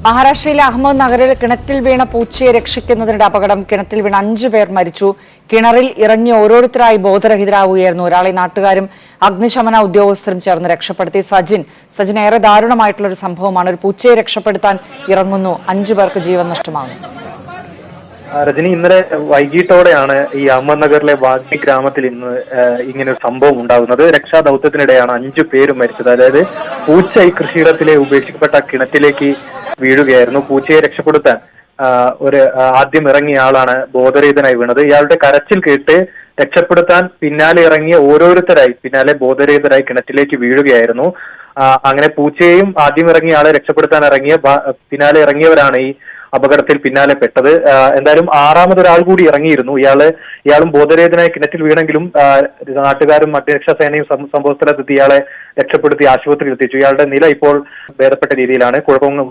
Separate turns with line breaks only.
മഹാരാഷ്ട്രയിലെ അഹമ്മദ് നഗറിൽ കിണറ്റിൽ വീണ പൂച്ചയെ രക്ഷിക്കുന്നതിനിടെ അപകടം. കിണറ്റിൽ വീണ 5 പേർ മരിച്ചു. കിണറിൽ ഇറങ്ങി ഓരോരുത്തരായി ബോധരഹിതരാകുകയായിരുന്നു. ഒരാളെ നാട്ടുകാരും അഗ്നിശമന ഉദ്യോഗസ്ഥരും ചേർന്ന് രക്ഷപ്പെടുത്തി. സജിൻ ഏറെ ദാരുണമായിട്ടുള്ള ഒരു സംഭവമാണ്. ഒരു പൂച്ചയെ രക്ഷപ്പെടുത്താൻ ഇറങ്ങുന്നു, 5 പേർക്ക് ജീവൻ നഷ്ടമാകുന്നു.
രജനി, ഇന്നലെ വൈകിട്ടോടെയാണ് ഈ അഹമ്മദ് നഗറിലെ വാഗ്മി ഗ്രാമത്തിൽ ഇങ്ങനെ ഒരു സംഭവം ഉണ്ടാകുന്നത്. രക്ഷാദൌത്യത്തിനിടെയാണ് 5 പേരും മരിച്ചത്. അതായത് പൂച്ച ഈ കൃഷിയിടത്തിലെ ഉപേക്ഷിക്കപ്പെട്ട കിണറ്റിലേക്ക് വീഴുകയായിരുന്നു. പൂച്ചയെ രക്ഷപ്പെടുത്താൻ ആദ്യം ഇറങ്ങിയ ആളാണ് ബോധരഹിതനായി വീണത്. ഇയാളുടെ കരച്ചിൽ കേട്ട് രക്ഷപ്പെടുത്താൻ പിന്നാലെ ഇറങ്ങിയ ഓരോരുത്തരായി ബോധരഹിതരായി കിണറ്റിലേക്ക് വീഴുകയായിരുന്നു. അങ്ങനെ പൂച്ചയെയും ആദ്യം ഇറങ്ങിയ ആളെ രക്ഷപ്പെടുത്താൻ പിന്നാലെ ഇറങ്ങിയവരാണ് ഈ അപകടത്തിൽ പിന്നാലെ പെട്ടത്. എന്തായാലും 6ാമതൊരാൾ കൂടി ഇറങ്ങിയിരുന്നു. ഇയാളും ബോധരഹിതനായി കിണറ്റിൽ വീണെങ്കിലും നാട്ടുകാരും അഗ്നിരക്ഷാസേനയും സംഭവസ്ഥലത്തെത്തി ഇയാളെ രക്ഷപ്പെടുത്തി ആശുപത്രിയിൽ എത്തിച്ചു. ഇയാളുടെ നില ഇപ്പോൾ ഭേദപ്പെട്ട രീതിയിലാണ്. കുഴപ്പമൊന്നും